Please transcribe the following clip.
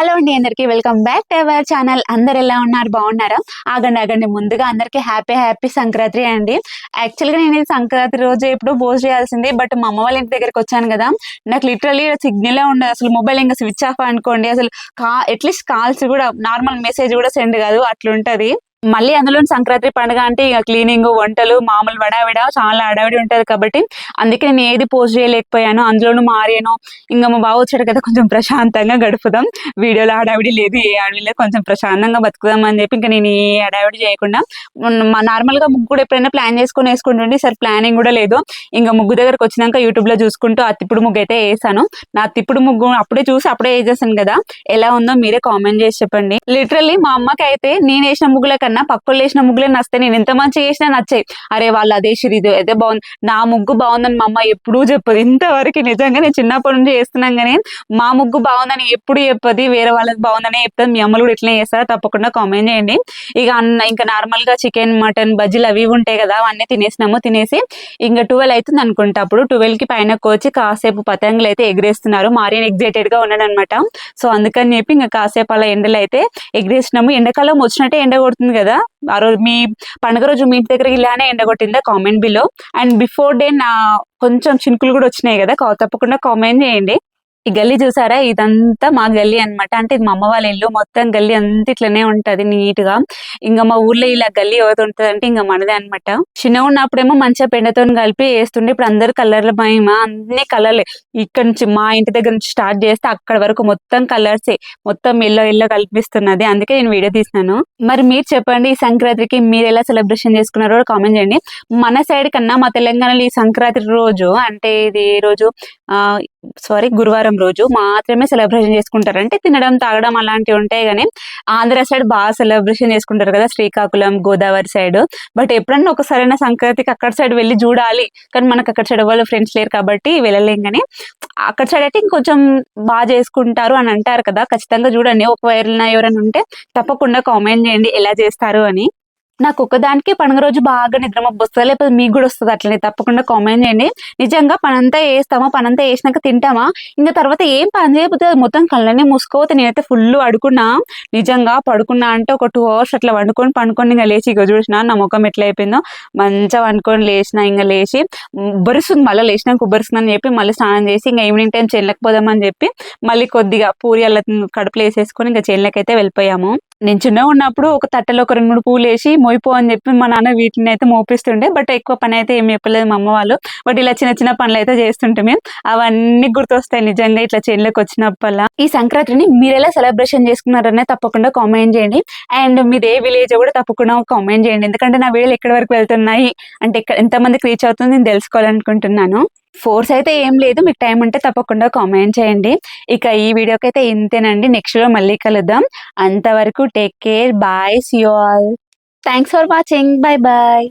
Hello అండి, అందరికి welcome back to our channel. అందరు ఎలా ఉన్నారు? బాగున్నారా? ఆగండి ముందుగా అందరికి హ్యాపీ సంక్రాంతి అండి. యాక్చువల్గా నేను సంక్రాంతి రోజు ఎప్పుడు పోస్ట్ చేయాల్సింది, బట్ మా అమ్మ వాళ్ళ ఇంటి దగ్గరికి వచ్చాను కదా, నాకు లిటరల్లీ సిగ్నలే ఉండదు. అసలు మొబైల్ ఇంకా స్విచ్ ఆఫ్ అనుకోండి, అసలు అట్లీస్ట్ కాల్స్ కూడా, నార్మల్ మెసేజ్ కూడా సెండ్ కాదు, అట్లుంటది. మళ్ళీ అందులో సంక్రాంతి పండుగ అంటే ఇక క్లీనింగ్, వంటలు, మామూలు వడావిడ చాలా హడావిడి ఉంటది కాబట్టి అందుకే నేను ఏది పోస్ట్ చేయలేకపోయాను. అందులోనూ మారేను ఇంకా మా బావ వచ్చాడు కదా, కొంచెం ప్రశాంతంగా గడుపుదాం, వీడియోలో హడావిడి లేదు, ఏ హడావిడి లేదు, కొంచెం ప్రశాంతంగా బతుకుదాం అని చెప్పి ఇంకా నేను ఏ హడావిడి చేయకుండా నార్మల్ గా ముగ్గు కూడా ఎప్పుడైనా ప్లాన్ చేసుకుని వేసుకుంటుండే, సరే ప్లానింగ్ కూడా లేదు. ఇంకా ముగ్గు దగ్గరకు వచ్చినాక యూట్యూబ్ లో చూసుకుంటూ ఆ తిప్పుడు ముగ్గు అయితే వేసాను. నా తిప్పుడు ముగ్గు అప్పుడే చూసి అప్పుడే వేసేసాను కదా, ఎలా ఉందో మీరే కామెంట్ చేసి చెప్పండి. లిటరల్లీ మా అమ్మకి అయితే నేను వేసిన ముగ్గుల కన్నా పక్కలు వేసిన ముగ్గులే నస్తాయి. నేను ఎంత మంచి చేసినా నచ్చాయి. అరే వాళ్ళు అదే ఇది అదే బాగుంది, నా ముగ్గు బాగుందని మా అమ్మ ఎప్పుడూ చెప్పదు. ఇంతవరకు నిజంగా నేను చిన్నప్పటి నుంచి చేస్తున్నాం కానీ మా ముగ్గు బాగుందని ఎప్పుడు చెప్పది, వేరే వాళ్ళది బాగుందనే చెప్తుంది. మీ అమ్మలు కూడా ఇట్లా చేస్తారా? తప్పకుండా కామెంట్ చేయండి. ఇక ఇంకా నార్మల్ గా చికెన్, మటన్, బజ్జీలు అవి ఉంటాయి కదా, అవన్నీ తినేసి ఇంకా 12 అవుతుంది అనుకుంటా. అప్పుడు 12 కి పైన వచ్చి కాసేపు పతంగులు అయితే ఎగిరేస్తున్నారు. మారియన్ ఎగ్జైటెడ్ గా ఉన్నాడు అనమాట. సో అందుకని చెప్పి ఇంకా కాసేపు అలా ఎండలు అయితే ఎగిరేసినాము. ఎండాకాలం వచ్చినట్టే ఎండ కొడుతుంది కదా, ఆ రోజు మీ పండుగ రోజు మీ ఇంటి దగ్గర ఇలానే ఎండగొట్టిందా? Comment below. And before day నా కొంచెం చినుకులు కూడా వచ్చినాయి కదా, తప్పకుండా కామెంట్ చేయండి. ఈ గల్లీ చూసారా, ఇదంతా మా గల్లీ అనమాట. అంటే ఇది మా అమ్మ వాళ్ళ ఇల్లు, మొత్తం గల్లీ అంతా ఇట్లనే ఉంటది నీట్ గా. ఇంకా మా ఊర్లో ఇలా గల్లీ ఎవరు ఉంటది అంటే ఇంకా మనదే అనమాట. చిన్నగా ఉన్నప్పుడేమో మంచిగా పెండతో కలిపి వేస్తుండే, ఇప్పుడు అందరు కలర్ల భయమ, అన్ని కలర్లే. ఇక్కడ నుంచి మా ఇంటి దగ్గర నుంచి స్టార్ట్ చేస్తే అక్కడ వరకు మొత్తం కలర్సే, మొత్తం ఎల్లో కల్పిస్తున్నది. అందుకే నేను వీడియో తీసినాను. మరి మీరు చెప్పండి, ఈ సంక్రాంతికి మీరు ఎలా సెలబ్రేషన్ చేసుకున్నారో కామెంట్ చేయండి. మన సైడ్ కన్నా మా తెలంగాణలో ఈ సంక్రాంతి రోజు, అంటే ఇది రోజు గురువారం రోజు మాత్రమే సెలబ్రేషన్ చేసుకుంటారు. అంటే తినడం, తాగడం అలాంటివి ఉంటాయి. కానీ ఆంధ్ర సైడ్ బాగా సెలబ్రేషన్ చేసుకుంటారు కదా, శ్రీకాకుళం, గోదావరి సైడ్. బట్ ఎప్పుడన్నా ఒకసారైనా సంక్రాంతికి అక్కడ సైడ్ వెళ్ళి చూడాలి, కానీ మనకు అక్కడ సైడ్ వాళ్ళు ఫ్రెండ్స్ లేరు కాబట్టి వెళ్ళలేం. కానీ అక్కడ సైడ్ అయితే ఇంకొంచెం బాగా చేసుకుంటారు అని అంటారు కదా, ఖచ్చితంగా చూడండి. ఒకవేళ ఎవరైనా ఉంటే తప్పకుండా కామెంట్ చేయండి ఎలా చేస్తారు అని. నాకు ఒకదానికి పండుగ రోజు బాగా నిద్రమబ్బు వస్తుంది, లేకపోతే మీకు కూడా వస్తుంది అట్లనే, తప్పకుండా కామెంట్ చేయండి. నిజంగా పనంతా వేస్తామా, పనంతా వేసినాక తింటామా, ఇంకా తర్వాత ఏం పని చేయకపోతే మొత్తం కళ్ళనే మూసుకోతే. నేనైతే ఫుల్ అడుకున్నా, నిజంగా పడుకున్నా అంటే ఒక 2 hours అట్లా పండుకొని ఇంకా లేచి ఇక చూసిన నా ముఖం ఎట్లా అయిపోయిందో. మంచిగా వండుకొని లేచిన, ఇంకా లేచి ఉబ్బరిస్తుంది, మళ్ళీ లేచినాక ఉబ్బరిస్తుంది అని చెప్పి మళ్ళీ స్నానం చేసి ఇంకా ఈవినింగ్ టైం చెల్లకపోదామని చెప్పి మళ్ళీ కొద్దిగా పూరి అలా కడుపులో వేసేసుకొని ఇంకా చెల్లకైతే వెళ్ళిపోయాము. నేను చిన్నగా ఉన్నప్పుడు ఒక తట్టలో ఒక 2-3 పూలు వేసి మోయిపో అని చెప్పి మా నాన్న వీటిని అయితే మోపిస్తుండే. బట్ ఎక్కువ పని అయితే ఏమి చెప్పలేదు మా అమ్మ వాళ్ళు. బట్ ఇలా చిన్న పనులు అయితే చేస్తుంటే మేము అవన్నీ గుర్తొస్తాయి నిజంగా ఇట్లా చేనులోకి వచ్చినప్పల్లా. ఈ సంక్రాంతిని మీరు ఎలా సెలబ్రేషన్ చేసుకున్నారనే తప్పకుండా కామెంట్ చేయండి. అండ్ మీరు ఏ విలేజ్ కూడా తప్పకుండా కామెంట్ చేయండి, ఎందుకంటే నా వీడియోలు ఎక్కడి వరకు వెళ్తున్నాయి అంటే ఎంతమందికి రీచ్ అవుతుంది నేను తెలుసుకోవాలనుకుంటున్నాను. ఫోర్స్ అయితే ఏం లేదు, మీకు టైం ఉంటే తప్పకుండా కామెంట్ చేయండి. ఇక ఈ వీడియోకి అయితే ఇంతేనండి, నెక్స్ట్ లో మళ్ళీ కలుద్దాం. అంతవరకు take care, bye, see you all. Thanks for watching, bye bye.